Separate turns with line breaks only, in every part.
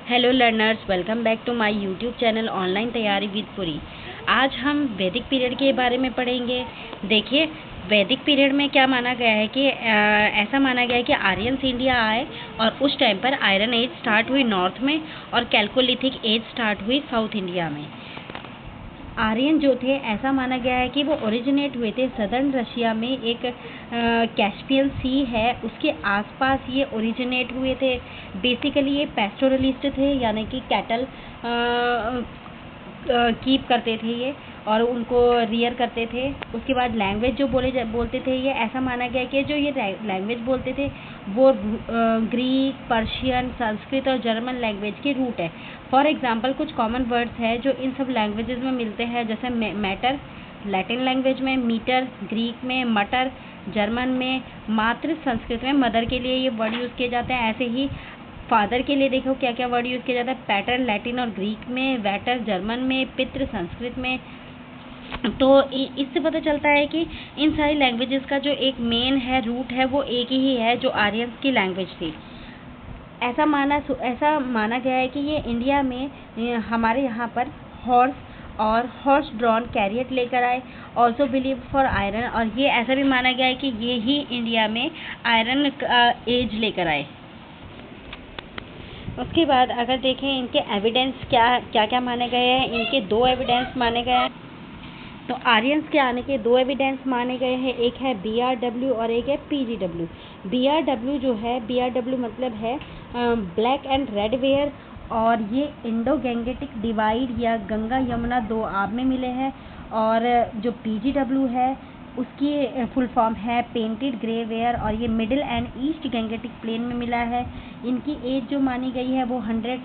Hello learners, welcome back to my YouTube channel online तैयारी with Puri. आज हम वैदिक पीरियड के बारे में पढ़ेंगे। देखिए, वैदिक पीरियड में क्या माना गया है कि ऐसा माना गया है कि आर्यंस इंडिया आए और उस टाइम पर आयरन एज स्टार्ट हुई नॉर्थ में और कैल्कोलिथिक एज स्टार्ट हुई साउथ इंडिया में। आर्यन जो थे, ऐसा माना गया है कि वो ओरिजिनेट हुए थे सदर्न रशिया में, एक कैस्पियन सी है उसके आसपास ये ओरिजिनेट हुए थे। बेसिकली ये पैस्टोरलिस्ट थे, यानी कि कैटल कीप करते थे ये और उनको रियर करते थे। उसके बाद लैंग्वेज जो बोलते थे ये, ऐसा माना गया कि जो ये लैंग्वेज बोलते थे वो ग्रीक, पर्शियन, संस्कृत और जर्मन लैंग्वेज की रूट है। फॉर एग्जांपल कुछ कॉमन वर्ड्स हैं जो इन सब लैंग्वेजेस में मिलते हैं, जैसे मैटर लैटिन लैंग्वेज में, मीटर ग्रीक में, मटर जर्मन में, मातृ संस्कृत में मदर के लिए ये वर्ड यूज़ किए जाते हैं। ऐसे ही फादर के लिए देखो क्या क्या वर्ड यूज़ किया जाता है, पैटर लैटिन और ग्रीक में, वैटर जर्मन में, पितृ संस्कृत में। तो इससे पता चलता है कि इन सारी लैंग्वेजेस का जो एक मेन है, रूट है, वो एक ही है जो आर्यंस की लैंग्वेज थी। ऐसा माना गया है कि ये इंडिया में हमारे यहाँ पर हॉर्स और हॉर्स ड्रॉन कैरियर लेकर आए, ऑल्सो बिलीव फॉर आयरन। और ये ऐसा भी माना गया है कि ये ही इंडिया में आयरन एज लेकर आए। उसके बाद अगर देखें इनके एविडेंस क्या माने गए हैं, इनके दो एविडेंस माने गए हैं। तो आर्यंस के आने के दो एविडेंस माने गए हैं, एक है BRW और एक है PGW। BRW जो है, BRW मतलब है ब्लैक एंड रेड वेयर, और ये इंडो गैंगेटिक डिवाइड या गंगा यमुना दो आब में मिले हैं। और जो PGW है उसकी फुल फॉर्म है पेंटेड ग्रे वेयर, और ये middle and east Gangetic plain में मिला है। इनकी एज जो मानी गई है वो 1000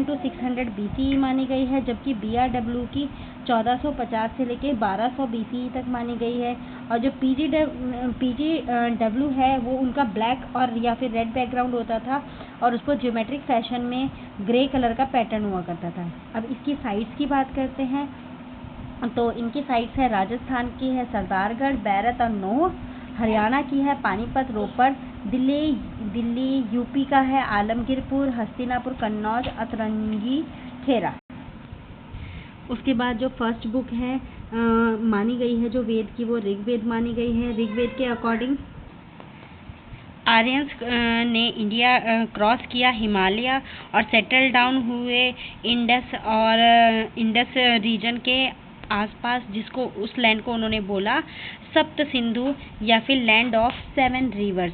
to 600 BCE मानी गई है, जबकि BRW की 1450 से लेके 1200 BCE तक मानी गई है। और जो PGW है वो उनका ब्लैक और या फिर रेड बैकग्राउंड होता था और उसको ज्योमेट्रिक फैशन में ग्रे कलर का पैटर्न हुआ करता था। अब इसकी साइट्स की बात करते हैं तो इनकी साइट्स है, राजस्थान की है सरदारगढ़, बैरत और नोह, हरियाणा की है पानीपत, रोपड़, दिल्ली यूपी का है आलमगीरपुर, हस्तिनापुर, कन्नौज, अतरंगी, खेरा। उसके बाद जो फर्स्ट बुक है मानी गई है जो वेद की, वो ऋग्वेद मानी गई है। ऋग्वेद के अकॉर्डिंग आर्यंस ने इंडिया क्रॉस किया, हिमालय और सेटल डाउन हुए इंडस रीजन के आसपास, जिसको उस लैंड को उन्होंने बोला सप्त सिंधु या फिर लैंड ऑफ 7 रिवर्स।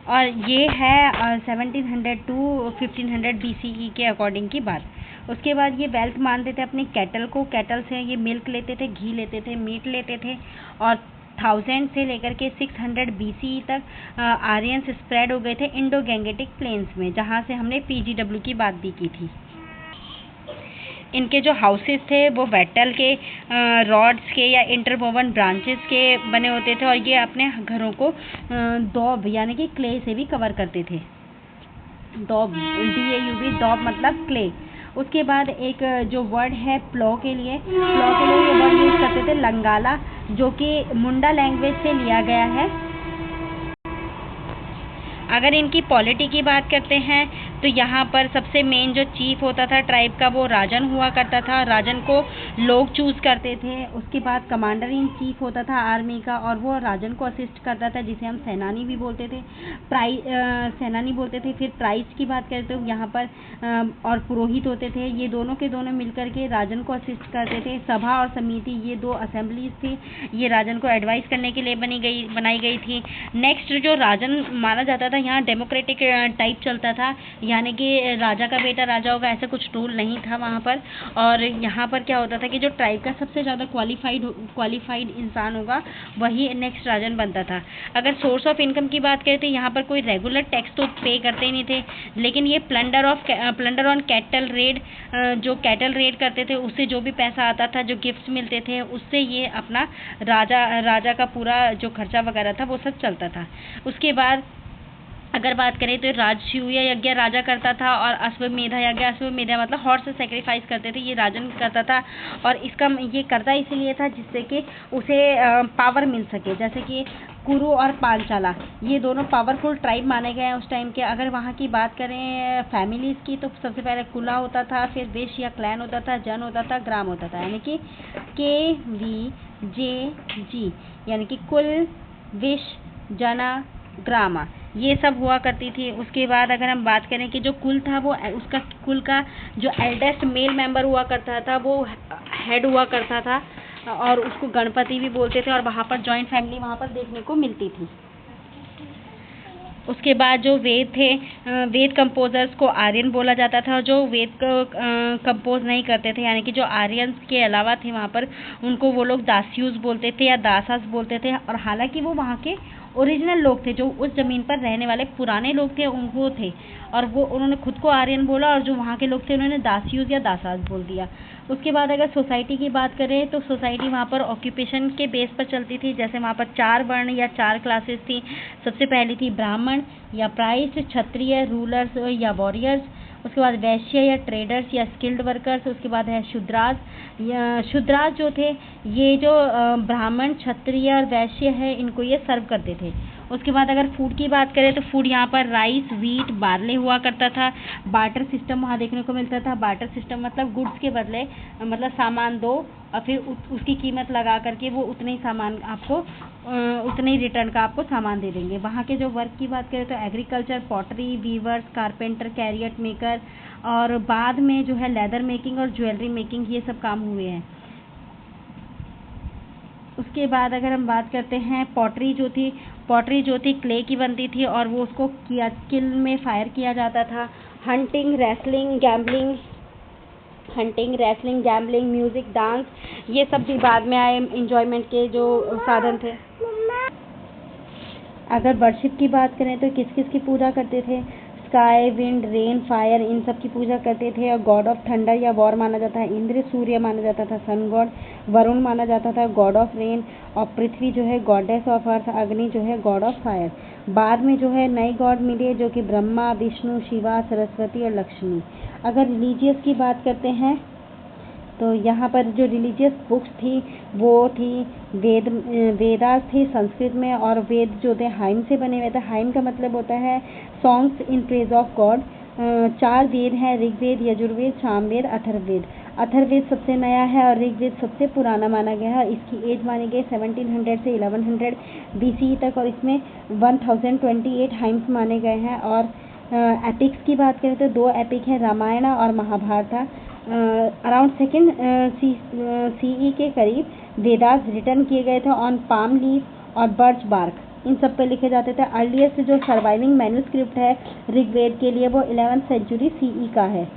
और ये है 1700 to 1500 BCE के अकॉर्डिंग की बात। उसके बाद ये वेल्थ मानते थे अपने कैटल को, कैटल से ये मिल्क लेते थे, घी लेते थे, मीट लेते थे। और 1000 से लेकर के 600 BCE तक आर्यंस स्प्रेड हो गए थे इंडो गैंगेटिक प्लेन्स में, जहाँ से हमने PGW की बात भी की थी। इनके जो हाउसेस थे वो वेटल के रॉड्स के या इंटरवोवन ब्रांचेस के बने होते थे, और ये अपने घरों को दौब यानी कि क्ले से भी कवर करते थे। दौब, DAUB, दौब मतलब क्ले। उसके बाद एक जो वर्ड है प्लो के लिए ये वर्ड यूज करते थे लंगाला, जो कि मुंडा लैंग्वेज से लिया गया है। अगर इनकी पॉलिटी की बात करते हैं तो यहाँ पर सबसे मेन जो चीफ होता था ट्राइब का, वो राजन हुआ करता था। राजन को लोग चूज करते थे। उसके बाद कमांडर इन चीफ होता था आर्मी का, और वो राजन को असिस्ट करता था, जिसे हम सेनानी भी बोलते थे, सेनानी बोलते थे। फिर प्राइज की बात करते हो यहाँ पर और पुरोहित होते थे, ये दोनों के दोनों मिलकर के राजन को असिस्ट करते थे। सभा और समिति, ये दो असेंबलीज थी, ये राजन को एडवाइस करने के लिए बनाई गई थी। नेक्स्ट जो राजन माना जाता था, यहाँ डेमोक्रेटिक टाइप चलता था, यानी कि राजा का बेटा राजा होगा, ऐसा कुछ रूल नहीं था वहाँ पर। और यहाँ पर क्या होता था कि जो ट्राइब का सबसे ज़्यादा क्वालिफाइड इंसान होगा वही नेक्स्ट राजन बनता था। अगर सोर्स ऑफ इनकम की बात करें तो यहाँ पर कोई रेगुलर टैक्स तो पे करते ही नहीं थे, लेकिन ये प्लंडर ऑन कैटल रेड, जो कैटल रेड करते थे उससे जो भी पैसा आता था, जो गिफ्ट्स मिलते थे, उससे ये अपना राजा का पूरा जो खर्चा वगैरह था वो सब चलता था। उसके बाद अगर बात करें तो राजसूय यज्ञ राजा करता था, और अश्वमेध यज्ञ, अश्वमेध मतलब हॉर्स सेक्रीफाइस करते थे, ये राजन करता था। और इसका ये करता इसलिए था जिससे कि उसे पावर मिल सके, जैसे कि कुरु और पांचाला, ये दोनों पावरफुल ट्राइब माने गए हैं उस टाइम के। अगर वहाँ की बात करें फैमिलीज़ की, तो सबसे पहले कुला होता था, फिर विश या क्लैन होता था, जन होता था, ग्राम होता था, यानी कि KVJG, यानी कि कुल, विश, जना, ग्रामा, ये सब हुआ करती थी। उसके बाद अगर हम बात करें कि जो कुल था वो उसका कुल का जो एल्डेस्ट मेल मेंबर हुआ करता था वो हेड हुआ करता था, और उसको गणपति भी बोलते थे, और वहाँ पर जॉइंट फैमिली वहाँ पर देखने को मिलती थी। उसके बाद जो वेद थे, वेद कंपोजर्स को आर्यन बोला जाता था, और जो वेद को कंपोज नहीं करते थे, यानी कि जो आर्यंस के अलावा थे वहाँ पर, उनको वो लोग दास्यूस बोलते थे या दासास बोलते थे। और हालांकि वो वहाँ के ओरिजिनल लोग थे, जो उस ज़मीन पर रहने वाले पुराने लोग थे उनको थे, और वो उन्होंने खुद को आर्यन बोला, और जो वहाँ के लोग थे उन्होंने दास्यूस या दासास बोल दिया। उसके बाद अगर सोसाइटी की बात करें तो सोसाइटी वहाँ पर ऑक्यूपेशन के बेस पर चलती थी। जैसे वहाँ पर 4 वर्ण या 4 क्लासेस थी। सबसे पहली थी ब्राह्मण या प्राइस्ट, क्षत्रिय, रूलर्स या वॉरियर्स, उसके बाद वैश्य या ट्रेडर्स या स्किल्ड वर्कर्स, उसके बाद है शूद्रास। शूद्रास जो थे ये जो ब्राह्मण, क्षत्रिय और वैश्य है, इनको ये सर्व करते थे। उसके बाद अगर फूड की बात करें तो फूड यहाँ पर राइस, व्हीट, बार्ले हुआ करता था। बार्टर सिस्टम वहाँ देखने को मिलता था। बार्टर सिस्टम मतलब गुड्स के बदले, मतलब सामान दो और फिर उसकी कीमत लगा करके वो उतने ही सामान आपको, उतने ही रिटर्न का आपको सामान दे देंगे। वहाँ के जो वर्क की बात करें तो agriculture, pottery, weavers, carpenter, chariot maker, और बाद में जो है लेदर मेकिंग और ज्वेलरी मेकिंग, ये सब काम हुए हैं। उसके बाद अगर हम बात करते हैं पॉटरी जो थी क्ले की बनती थी, और वो उसको किल में फायर किया जाता था। Hunting, wrestling, gambling, music, dance, ये सब भी बाद में आए इंजॉयमेंट के जो साधन थे। अगर वर्शिप की बात करें तो किस किस की पूजा करते थे? स्काई, विंड, रेन, फायर, इन सब की पूजा करते थे। और गॉड ऑफ थंडर या वॉर माना जाता है इंद्र, सूर्य माना जाता था सन गॉड, वरुण माना जाता था गॉड ऑफ रेन, और पृथ्वी जो है गॉडेस ऑफ अर्थ, अग्नि जो है गॉड ऑफ फायर। बाद में जो है नए गॉड मिले जो कि ब्रह्मा, विष्णु, शिवा, सरस्वती और लक्ष्मी। अगर रिलीजियस की बात करते हैं तो यहाँ पर जो रिलीजियस बुक्स थी वो थी वेदास थी संस्कृत में, और वेद जो थे हाइम से बने हुए थे। हाइम का मतलब होता है songs in praise of God. 4 वेद हैं, ऋग्वेद, यजुर्वेद, सामवेद, अथर्ववेद। अथर्ववेद सबसे नया है और ऋग्वेद सबसे पुराना माना गया है। इसकी एज मानी गई 1700 से 1100 BCE तक, और इसमें 1028 हाइम्स माने गए हैं। और एपिक्स की बात करें तो 2 एपिक हैं, रामायण और महाभारत। अराउंड सेकेंड CE के करीब वेदास रिटर्न किए गए थे ऑन पाम लीफ और बर्च बार्क, इन सब पे लिखे जाते थे। अर्लीस्ट जो सर्वाइविंग मैन्युस्क्रिप्ट है ऋग्वेद के लिए वो 11th सेंचुरी CE का है।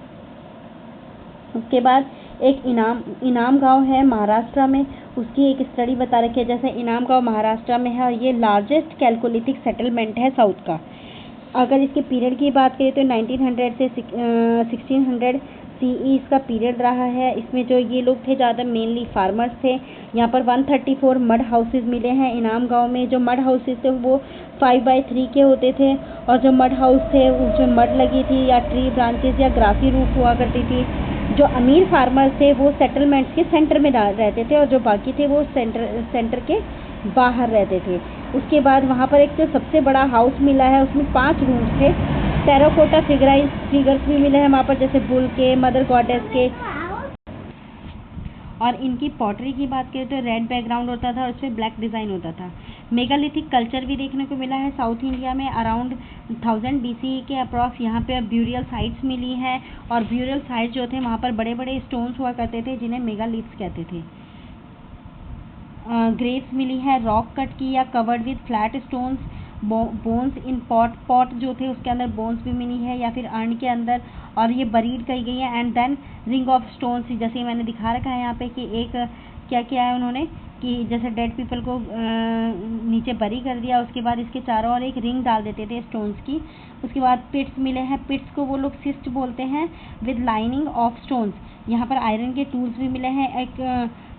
उसके बाद एक इनाम गांव है महाराष्ट्र में, उसकी एक स्टडी बता रखी है। जैसे इनाम गांव महाराष्ट्र में है और ये लार्जेस्ट कैलकोलिथिक सेटलमेंट है साउथ का। अगर इसके पीरियड की बात करें तो 1900 से 1600 CE इसका पीरियड रहा है। इसमें जो ये लोग थे ज़्यादा मेनली फार्मर्स थे। यहाँ पर 134 मड हाउसेज मिले हैं इनाम गांव में। जो मड हाउसेज थे वो 5x3 के होते थे, और जो मड हाउस थे उसमें मड लगी थी या ट्री ब्रांचेस या ग्रासी रूफ हुआ करती थी। जो अमीर फार्मर्स थे वो सेटलमेंट्स के सेंटर में रहते थे, और जो बाकी थे वो सेंटर के बाहर रहते थे। उसके बाद वहाँ पर एक जो सबसे बड़ा हाउस मिला है उसमें 5 रूम्स थे। टेराकोटा फिगर्स भी मिले हैं वहाँ पर, जैसे बुल के, मदर गॉडेस के। और इनकी पॉटरी की बात करें तो रेड बैकग्राउंड होता था और उसमें ब्लैक डिज़ाइन होता था। मेगालिथिक कल्चर भी देखने को मिला है साउथ इंडिया में। अराउंड 1000 BCE के अप्रॉक्स यहाँ पे ब्यूरियल साइट्स मिली हैं, और ब्यूरियल साइट्स जो थे वहाँ पर बड़े बड़े स्टोन्स हुआ करते थे जिन्हें मेगालिथ्स कहते थे। ग्रेव्स मिली है रॉक कट की या covered with flat stones. Bones in pot जो थे उसके अंदर बोन्स भी मिली है या फिर अर्न के अंदर, और ये बरीड कही गई है। And then ring of stones, जैसे मैंने दिखा रखा है यहाँ पे कि एक क्या किया है उन्होंने कि जैसे डेड पीपल को नीचे बरी कर दिया, उसके बाद इसके चारों ओर एक रिंग डाल देते थे स्टोन्स की। उसके बाद पिट्स मिले हैं। पिट्स को वो लोग सिस्ट बोलते हैं विद लाइनिंग ऑफ स्टोन्स। यहाँ पर आयरन के टूल्स भी मिले हैं। एक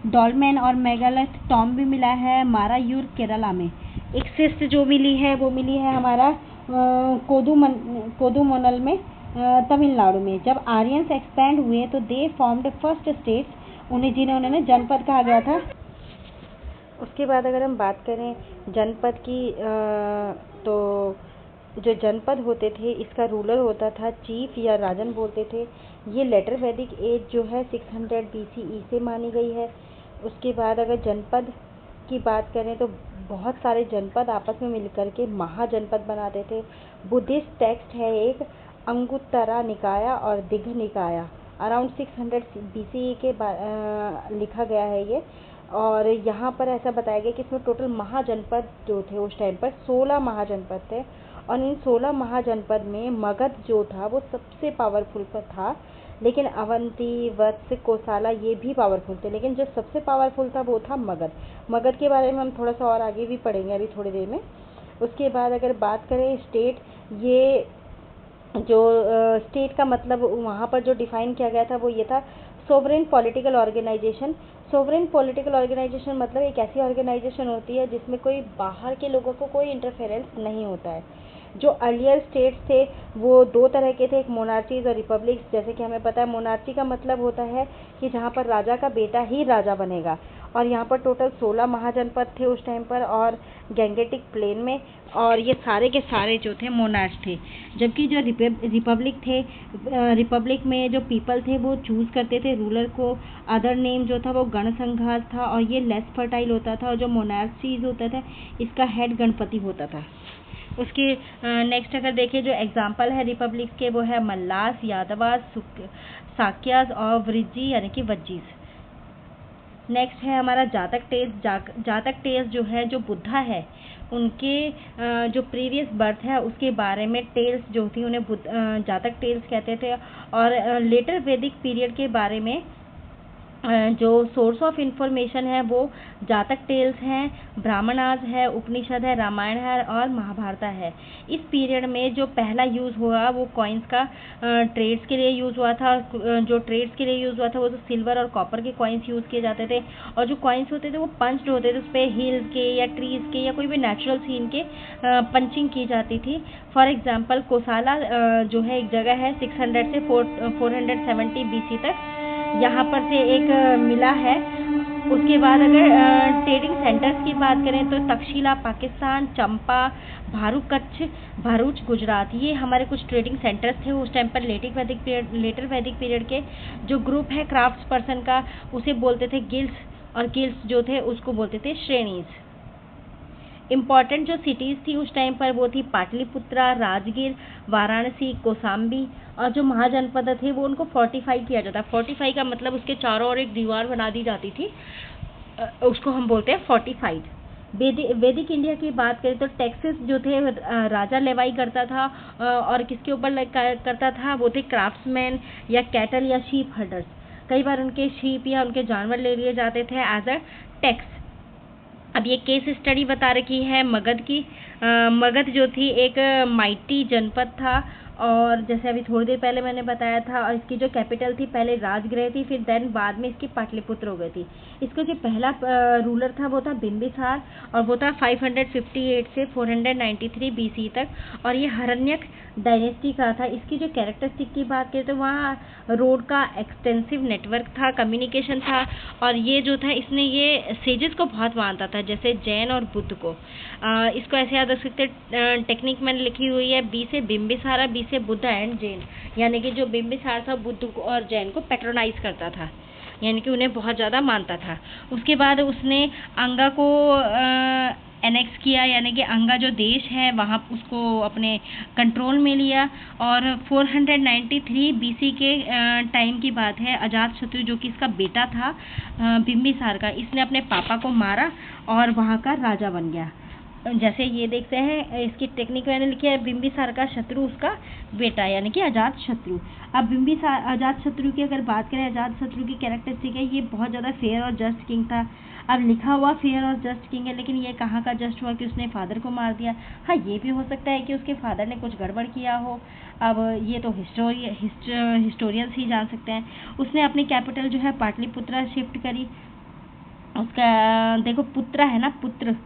डॉलमेन और मेगालिथ टॉम भी मिला है मारायूर केरला में। एक सिस्ट जो मिली है वो मिली है हमारा कोदुमनल में तमिलनाडु में। जब आर्यंस एक्सपैंड हुए तो दे फॉर्म्ड फर्स्ट स्टेट्स, जिन्हें उन्होंने जनपद कहा गया था। उसके बाद अगर हम बात करें जनपद की, तो जो जनपद होते थे इसका रूलर होता था चीफ या राजन बोलते थे। ये लेटर वैदिक एज जो है 600 BCE से मानी गई है। उसके बाद अगर जनपद की बात करें तो बहुत सारे जनपद आपस में मिलकर के महाजनपद बनाते थे। बुद्धिस्ट टेक्स्ट है एक अंगुत्तरा निकाया और दिघ निकाया, अराउंड 600 BCE के लिखा गया है ये। और यहाँ पर ऐसा बताया गया कि इसमें टोटल महाजनपद जो थे उस टाइम पर 16 महाजनपद थे, और इन 16 महाजनपद में मगध जो था वो सबसे पावरफुल था। लेकिन अवंती, वत्स, कोसाला ये भी पावरफुल थे, लेकिन जो सबसे पावरफुल था वो था मगध। मगध के बारे में हम थोड़ा सा और आगे भी पढ़ेंगे अभी थोड़ी देर में। उसके बाद अगर बात करें स्टेट, ये जो स्टेट का मतलब वहाँ पर जो डिफाइन किया गया था वो ये था sovereign political organisation. Sovereign political organisation मतलब एक ऐसी ऑर्गेनाइजेशन होती है जिसमें कोई बाहर के लोगों को कोई इंटरफेरेंस नहीं होता है। जो अर्लियर स्टेट्स थे वो दो तरह के थे, एक मोनार्चीज और रिपब्लिक्स। जैसे कि हमें पता है मोनार्ची का मतलब होता है कि जहाँ पर राजा का बेटा ही राजा बनेगा, और यहाँ पर टोटल 16 महाजनपद थे उस टाइम पर और गैंगेटिक प्लेन में, और ये सारे के सारे जो थे मोनार्च थे। जबकि जो रिपब्लिक थे, रिपब्लिक में जो पीपल थे वो चूज़ करते थे रूलर को। अदर नेम जो था वो गणसंघात था और ये लेस फर्टाइल होता था, और जो मोनार्चीज होता था इसका हेड गणपति होता था। उसके नेक्स्ट अगर देखें जो एग्जाम्पल है रिपब्लिक के वो है मल्लास, यादवास, साक्यास और वृज्जी यानी कि वज्जीज। नेक्स्ट है हमारा जातक टेल्स। जातक टेल्स जो है जो बुद्धा है उनके जो प्रीवियस बर्थ है उसके बारे में टेल्स जो थी उन्हें जातक टेल्स कहते थे। और लेटर वैदिक पीरियड के बारे में जो सोर्स ऑफ इंफॉर्मेशन है वो जातक टेल्स हैं, ब्राह्मणास है, उपनिषद है, रामायण है और महाभारत है। इस पीरियड में जो पहला यूज़ हुआ वो कॉइन्स का ट्रेड्स के लिए यूज़ हुआ था। जो ट्रेड्स के लिए यूज़ हुआ था वो तो सिल्वर और कॉपर के कॉइन्स यूज़ किए जाते थे, और जो कॉइन्स होते थे वो पंच्ड होते थे, उस पर हिल्स के या ट्रीज के या कोई भी नेचुरल सीन के पंचिंग की जाती थी। फॉर एग्जाम्पल कोसाला जो है एक जगह है 600 से 470 BC तक यहाँ पर से एक मिला है। उसके बाद अगर ट्रेडिंग सेंटर्स की बात करें तो तक्षशिला पाकिस्तान, चंपा, कच्छ, भरूच गुजरात, ये हमारे कुछ ट्रेडिंग सेंटर्स थे उस टाइम पर। लेटर वैदिक पीरियड के जो ग्रुप है क्राफ्ट्स पर्सन का उसे बोलते थे गिल्ड्स, और गिल्ड्स जो थे उसको बोलते थे श्रेणीज। इम्पॉर्टेंट जो सिटीज़ थी उस टाइम पर वो थी पाटलिपुत्रा, राजगीर, वाराणसी, कौसाम्बी, और जो महाजनपद थे वो उनको फोर्टिफाई किया जाता। फोर्टिफाई का मतलब उसके चारों ओर एक दीवार बना दी जाती थी, उसको हम बोलते हैं फोर्टिफाइड। वैदिक इंडिया की बात करें तो टैक्सेस जो थे राजा लेवाई करता था, और किसके ऊपर करता था वो थे क्राफ्ट्समैन या कैटल या शीप हर्डर्स। कई बार उनके शीप या उनके जानवर ले लिए जाते थे एज अ टैक्स। अब ये केस स्टडी बता रखी है मगध की। मगध जो थी एक माइटी जनपद था, और जैसे अभी थोड़ी देर पहले मैंने बताया था, और इसकी जो कैपिटल थी पहले राजगृह थी, फिर देन बाद में इसकी पाटलिपुत्र हो गई थी। इसका जो पहला रूलर था वो था बिंबिसार, और वो था 558 से 493 BC तक, और ये हरण्यक डायनेस्टी का था। इसकी जो कैरेक्टरिस्टिक की बात करें तो वहाँ रोड का एक्सटेंसिव नेटवर्क था, कम्युनिकेशन था, और ये जो था इसने ये सेजेस को बहुत मानता था, जैसे जैन और बुद्ध को। इसको ऐसे याद रख सकते, टेक्निक मैंने लिखी हुई है, बी से बिंबिसारा, बी से बुद्ध एंड जैन, यानी कि जो बिंबिसार था बुद्ध को और जैन को पैट्रोनाइज करता था, यानी कि उन्हें बहुत ज़्यादा मानता था। उसके बाद उसने अंगा को एनेक्स किया, यानी कि अंगा जो देश है वहाँ उसको अपने कंट्रोल में लिया। और 493 BC के टाइम की बात है, अजातशत्रु जो कि इसका बेटा था बिंबिसार का, इसने अपने पापा को मारा और वहाँ का राजा बन गया। जैसे ये देखते हैं इसकी टेक्निक मैंने लिखी है, बिंबिसार का शत्रु उसका बेटा यानी कि अजातशत्रु। अब बिंबिसार अजातशत्रु की अगर बात करें, अजातशत्रु की कैरेक्टरिस्टिक है ये बहुत ज़्यादा फेयर और जस्ट किंग था। अब लिखा हुआ फेयर और जस्ट किंग है, लेकिन ये कहाँ का जस्ट हुआ कि उसने फादर को मार दिया। हाँ, ये भी हो सकता है कि उसके फादर ने कुछ गड़बड़ किया हो, अब ये तो हिस्टोरियंस ही जान सकते हैं। उसने अपनी कैपिटल जो है पाटलिपुत्रा शिफ्ट करी। उसका देखो पुत्र है ना, पुत्र,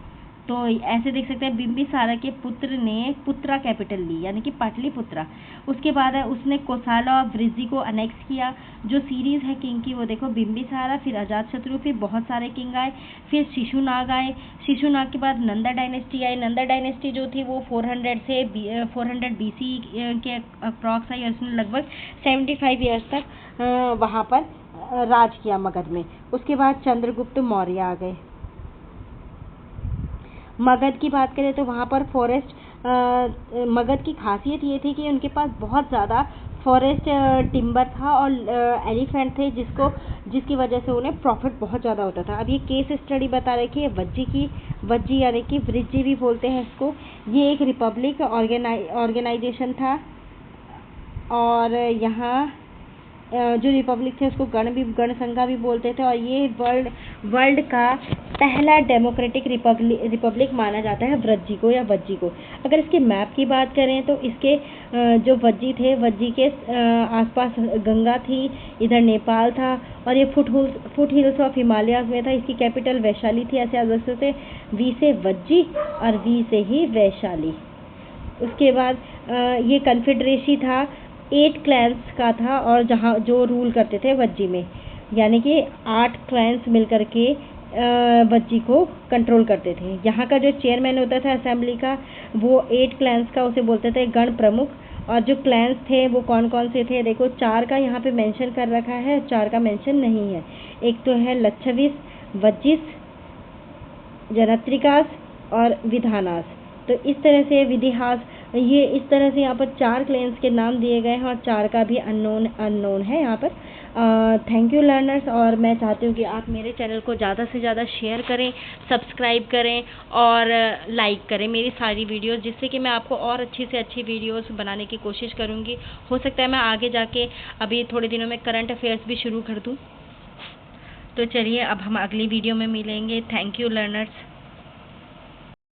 तो ऐसे देख सकते हैं बिंबिसारा के पुत्र ने पुत्रा कैपिटल ली, यानी कि पाटलिपुत्रा। उसके बाद है उसने कोसाला और वृज्जी को अनेक्स किया। जो सीरीज है किंग की वो देखो, बिंबिसारा, फिर अजातशत्रु, फिर बहुत सारे किंग आए, फिर शिशुनाग आए। शिशुनाग के बाद नंदा डायनेस्टी आई। नंदा डायनेस्टी जो थी वो 400 BC के अप्रॉक्स आई, और उसने लगभग 75 ईयर्स तक वहाँ पर राज किया मगध में। उसके बाद चंद्रगुप्त मौर्य आ गए। मगध की बात करें तो वहाँ पर मगध की खासियत ये थी कि उनके पास बहुत ज़्यादा फॉरेस्ट टिम्बर था और एलिफेंट थे, जिसकी वजह से उन्हें प्रॉफिट बहुत ज़्यादा होता था। अब ये केस स्टडी बता रही है वज्जी यानी कि वृज्जी भी बोलते हैं इसको। ये एक रिपब्लिक ऑर्गेनाइजेशन था, और यहाँ जो रिपब्लिक थे उसको गणसंघा भी बोलते थे, और ये वर्ल्ड का पहला डेमोक्रेटिक रिपब्लिक माना जाता है वज्जी को। अगर इसके मैप की बात करें तो इसके जो वज्जी थे, वज्जी के आसपास गंगा थी, इधर नेपाल था, और ये फुट हिल्स ऑफ हिमालयाज में था। इसकी कैपिटल वैशाली थी। ऐसे अगस्त से वी से वज्जी और वी से ही वैशाली। उसके बाद ये कन्फेडरेसी था 8 क्लैंस का था, और जो रूल करते थे वज्जी में, यानी कि 8 क्लैंस मिलकर के वज्जी को कंट्रोल करते थे। यहाँ का जो चेयरमैन होता था असेंबली का, वो 8 क्लैंस का उसे बोलते थे गण प्रमुख। और जो क्लैंस थे वो कौन कौन से थे, देखो 4 का यहाँ पे मेंशन कर रखा है, 4 का मेंशन नहीं है। एक तो है लच्छविस, वज्जिस, जनत्रिकास और विधानास। तो इस तरह से विधिहास, ये इस तरह से यहाँ पर 4 क्लेंस के नाम दिए गए हैं, और 4 का भी अननोन है यहाँ पर। थैंक यू लर्नर्स, और मैं चाहती हूँ कि आप मेरे चैनल को ज़्यादा से ज़्यादा शेयर करें, सब्सक्राइब करें और लाइक करें मेरी सारी वीडियोस, जिससे कि मैं आपको और अच्छी से अच्छी वीडियोस बनाने की कोशिश करूँगी। हो सकता है मैं आगे जाके अभी थोड़े दिनों में करंट अफेयर्स भी शुरू कर दूँ। तो चलिए अब हम अगली वीडियो में मिलेंगे। Thank you learners.